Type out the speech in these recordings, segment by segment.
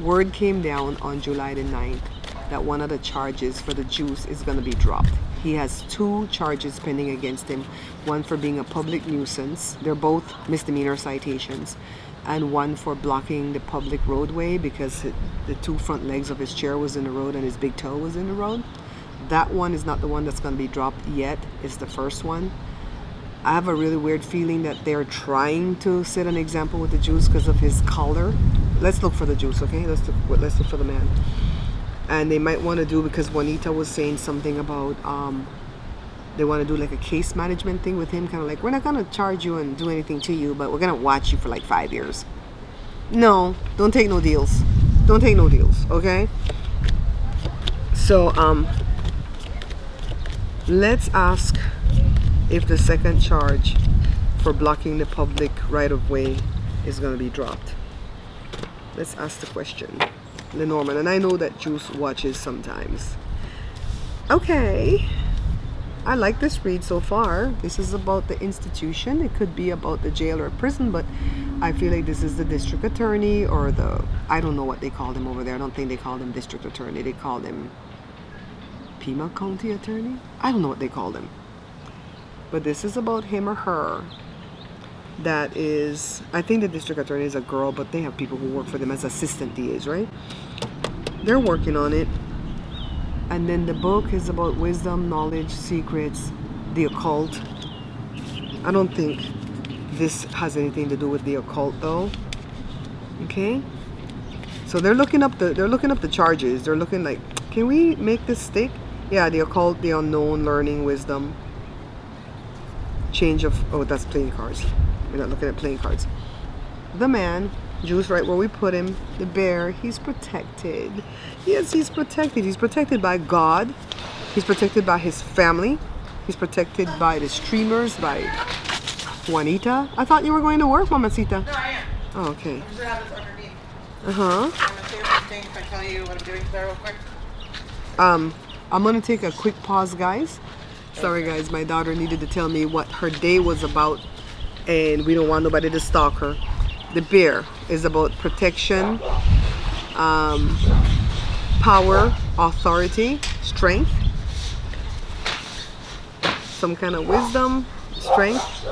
Word came down on July the 9th that one of the charges for the juice is going to be dropped. He has 2 charges pending against him, one for being a public nuisance, they're both misdemeanor citations, and one for blocking the public roadway because the 2 front legs of his chair was in the road and his big toe was in the road. That one is not the one that's going to be dropped yet, it's the first one. I have a really weird feeling that they're trying to set an example with the juice because of his color. Let's look for the juice, okay? Let's look for the man. And they might want to do, because Juanita was saying something about they want to do like a case management thing with him, kind of like, we're not going to charge you and do anything to you, but we're going to watch you for like 5 years. No, don't take no deals. Don't take no deals, okay? So let's ask if the second charge for blocking the public right-of-way is going to be dropped. Let's ask the question, Lenormand. And I know that Juice watches sometimes. Okay, I like this read so far. This is about the institution. It could be about the jail or prison, but I feel like this is the district attorney or the, I don't know what they call them over there. I don't think they call them district attorney. They call them Pima County attorney. I don't know what they call them. But this is about him or her. That is, I think the district attorney is a girl, but they have people who work for them as assistant DAs, right? They're working on it. And then the book is about wisdom, knowledge, secrets, the occult. I don't think this has anything to do with the occult though. Okay? So they're looking up the charges. They're looking like, can we make this stick? Yeah, the occult, the unknown, learning, wisdom. Change of, oh, that's playing cards. We're not looking at playing cards. The man, Juice, right where we put him, the bear, he's protected. Yes, he's protected. He's protected by God. He's protected by his family. He's protected by the streamers, by Juanita. I thought you were going to work, Mamacita. No, I am. Oh, okay. I'm just gonna have this underneath. Uh-huh. I'm gonna say something if I tell you what I'm doing there real quick. I'm gonna take a quick pause, guys. Sorry guys, my daughter needed to tell me what her day was about, and we don't want nobody to stalk her. The bear is about protection, power, authority, strength, some kind of wisdom, strength,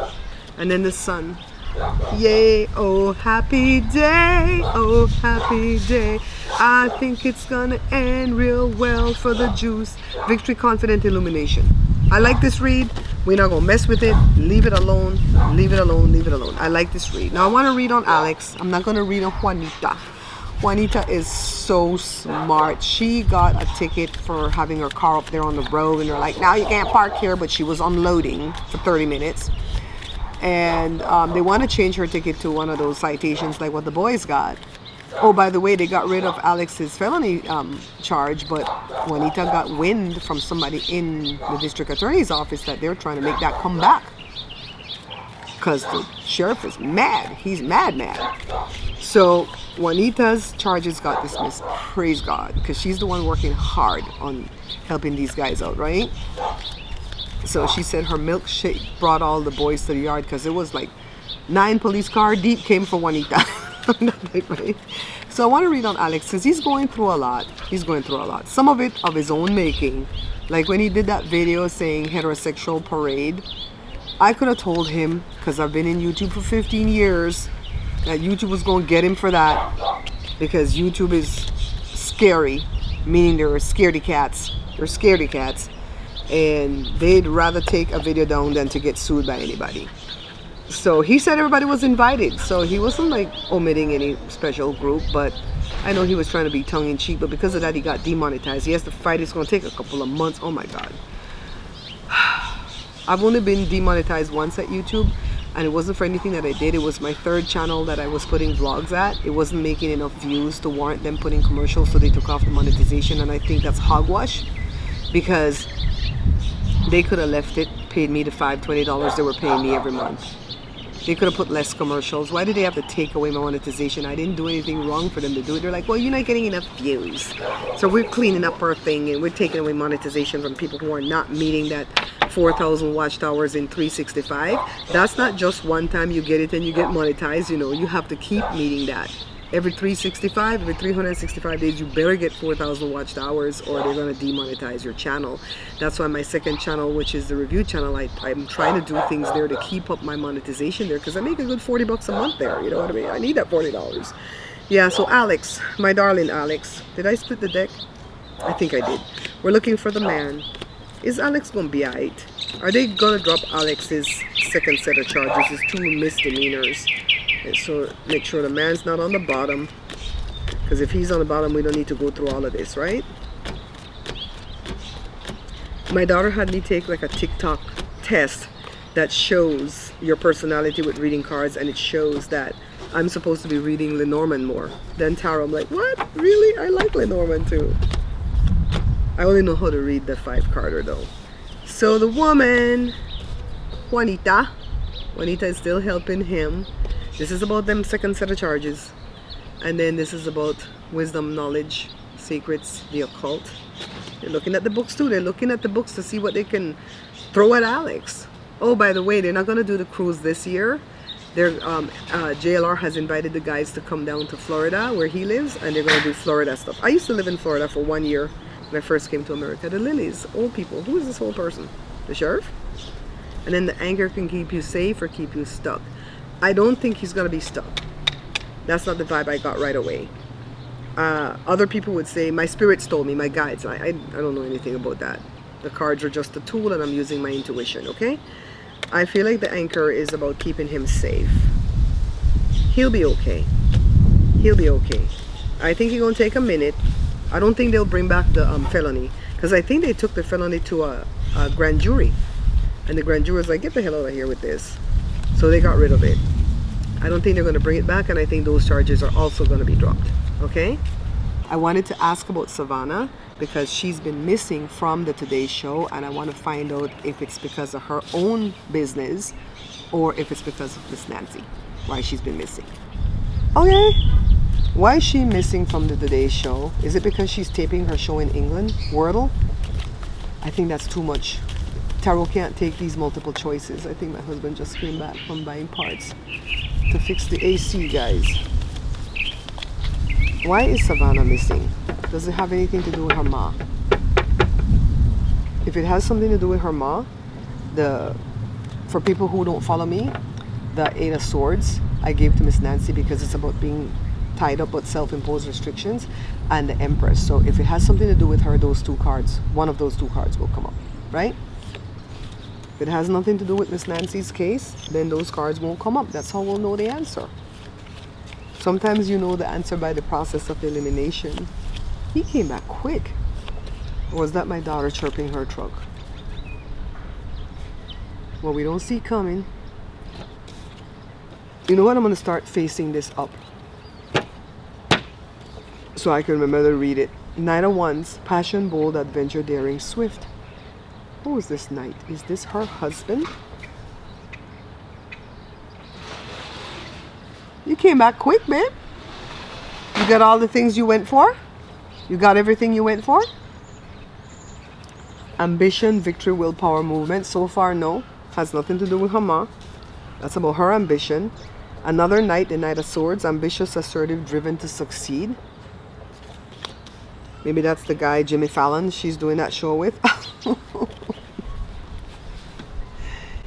and then the sun. Yay, oh happy day, oh happy day. I think it's gonna end real well for the juice. Victory, confident, illumination. I like this read. We're not gonna mess with it. Leave it alone. Leave it alone. Leave it alone. I like this read. Now I want to read on Alex. I'm not gonna read on Juanita. Juanita is so smart. She got a ticket for having her car up there on the road, and they're like, now you can't park here, but she was unloading for 30 minutes. And they want to change her ticket to one of those citations like what the boys got. Oh, by the way, they got rid of Alex's felony charge, but Juanita got wind from somebody in the district attorney's office that they're trying to make that come back. Because the sheriff is mad. He's mad. So Juanita's charges got dismissed. Praise God. Because she's the one working hard on helping these guys out, right? So she said her milkshake brought all the boys to the yard because it was like 9 police car deep came for Juanita. So I want to read on Alex because he's going through a lot. Some of it of his own making. Like when he did that video saying heterosexual parade, I could have told him, because I've been in YouTube for 15 years, that YouTube was going to get him for that. Because YouTube is scary, meaning they're scaredy cats. They're scaredy cats. And they'd rather take a video down than to get sued by anybody. So he said everybody was invited, so he wasn't like omitting any special group, but I know he was trying to be tongue-in-cheek, but because of that he got demonetized. He has to fight. It's going to take a couple of months. Oh my God. I've only been demonetized once at YouTube, and it wasn't for anything that I did. It was my 3rd channel that I was putting vlogs at. It wasn't making enough views to warrant them putting commercials, so they took off the monetization, and I think that's hogwash, because they could have left it, paid me the $20 they were paying me every month. They could have put less commercials. Why did they have to take away my monetization? I didn't do anything wrong for them to do it. They're like, well, you're not getting enough views. So we're cleaning up our thing and we're taking away monetization from people who are not meeting that 4,000 watchtowers in 365. That's not just one time you get it and you get monetized. You know, you have to keep meeting that. every 365, every 365 days, you better get 4,000 watched hours or they're going to demonetize your channel. That's why my second channel, which is the review channel, I'm trying to do things there to keep up my monetization there, because I make a good 40 bucks a month there. You know what I mean? I need that $40. Yeah, so Alex, my darling Alex, did I split the deck? I think I did. We're looking for the man. Is Alex going to be alright? Are they going to drop Alex's second set of charges? It's 2 misdemeanors. So make sure the man's not on the bottom, because if he's on the bottom, we don't need to go through all of this, right? My daughter had me take like a TikTok test that shows your personality with reading cards, and it shows that I'm supposed to be reading Lenormand more than tarot. I'm like, what? Really? I like Lenormand too. I only know how to read the 5-carder though. So the woman, Juanita is still helping him. This is about them second set of charges. And then this is about wisdom, knowledge, secrets, the occult. They're looking at the books too. They're looking at the books to see what they can throw at Alex. Oh, by the way, they're not going to do the cruise this year. JLR has invited the guys to come down to Florida where he lives, and they're going to do Florida stuff. I used to live in Florida for 1 year when I first came to America. The Lilies, old people. Who is this old person? The sheriff? And then the anchor can keep you safe or keep you stuck. I don't think he's going to be stuck. That's not the vibe I got right away. Other people would say, my spirits told me, my guides. I don't know anything about that. The cards are just a tool and I'm using my intuition, okay? I feel like the anchor is about keeping him safe. He'll be okay. He'll be okay. I think he's going to take a minute. I don't think they'll bring back the felony, because I think they took the felony to a grand jury. And the grand jury was like, get the hell out of here with this. So they got rid of it. I don't think they're going to bring it back, and I think those charges are also going to be dropped. Okay? I wanted to ask about Savannah because she's been missing from the Today Show, and I want to find out if it's because of her own business or if it's because of Miss Nancy, why she's been missing. Okay. Why is she missing from the Today Show? Is it because she's taping her show in England, Wordle? I think that's too much. Tarot can't take these multiple choices. I think my husband just came back from buying parts to fix the AC, guys. Why is Savannah missing? Does it have anything to do with her ma? If it has something to do with her ma, for people who don't follow me, the 8 of Swords I gave to Miss Nancy because it's about being tied up with self-imposed restrictions, and the Empress. So if it has something to do with her, those 2 cards, one of those 2 cards will come up, right? If it has nothing to do with Miss Nancy's case, then those cards won't come up. That's how we'll know the answer. Sometimes you know the answer by the process of elimination. He came back quick. Or was that my daughter chirping her truck? Well, we don't see coming. You know what? I'm going to start facing this up, so I can remember to read it. Knight of Wands, passion, bold, adventure, daring, swift. Who is this knight? Is this her husband? You came back quick, babe. You got all the things you went for? You got everything you went for? Ambition, victory, willpower, movement. So far, no. Has nothing to do with her ma. That's about her ambition. Another knight, the Knight of Swords. Ambitious, assertive, driven to succeed. Maybe that's the guy, Jimmy Fallon, she's doing that show with.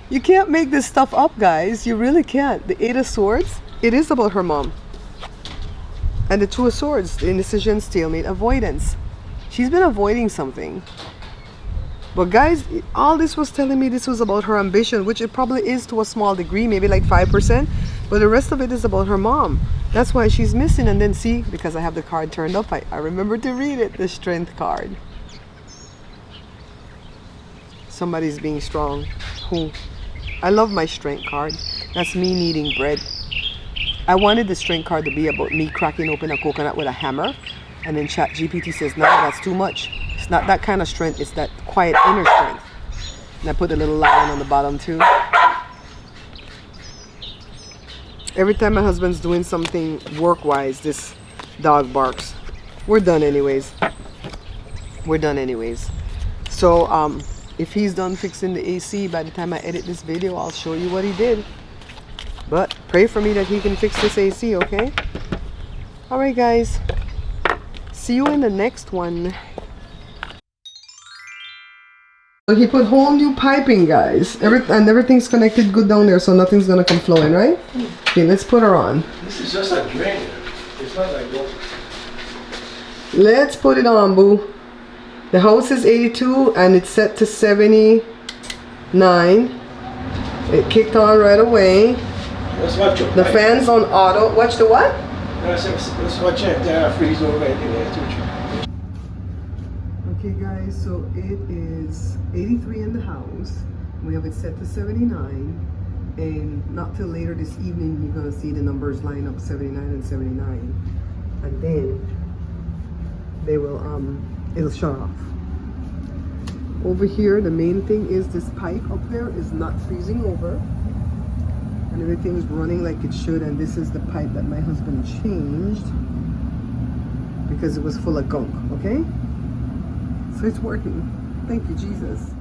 You can't make this stuff up, guys. You really can't. The 8 of Swords, it is about her mom. And the 2 of Swords, the indecision, stalemate, avoidance. She's been avoiding something. But guys, all this was telling me this was about her ambition, which it probably is to a small degree, maybe like 5%. But the rest of it is about her mom. That's why she's missing. And then see, because I have the card turned up, I remember to read it, the Strength card. Somebody's being strong. Who? I love my Strength card. That's me kneading bread. I wanted the Strength card to be about me cracking open a coconut with a hammer. And then ChatGPT says, no, that's too much. It's not that kind of strength. It's that quiet inner strength. And I put a little lion on the bottom too. Every time my husband's doing something work-wise, this dog barks. We're done anyways. We're done anyways. So if he's done fixing the AC, by the time I edit this video, I'll show you what he did. But pray for me that he can fix this AC, okay? All right, guys. See you in the next one. So he put whole new piping, guys. And everything's connected good down there, so nothing's gonna come flowing, right? Okay, let's put her on. This is just a drain. It's not like water. Let's put it on, boo. The house is 82 and it's set to 79. It kicked on right away. Let's watch your The fan's on auto. Watch the what? Let's watch it. Freeze over right in there. Okay, guys, so it is 83 in the house. We have it set to 79. And not till later this evening, you're gonna see the numbers line up 79 and 79. And then they will, it'll shut off. Over here, the main thing is this pipe up there is not freezing over. And everything's running like it should. And this is the pipe that my husband changed because it was full of gunk, okay? So it's working. Thank you, Jesus.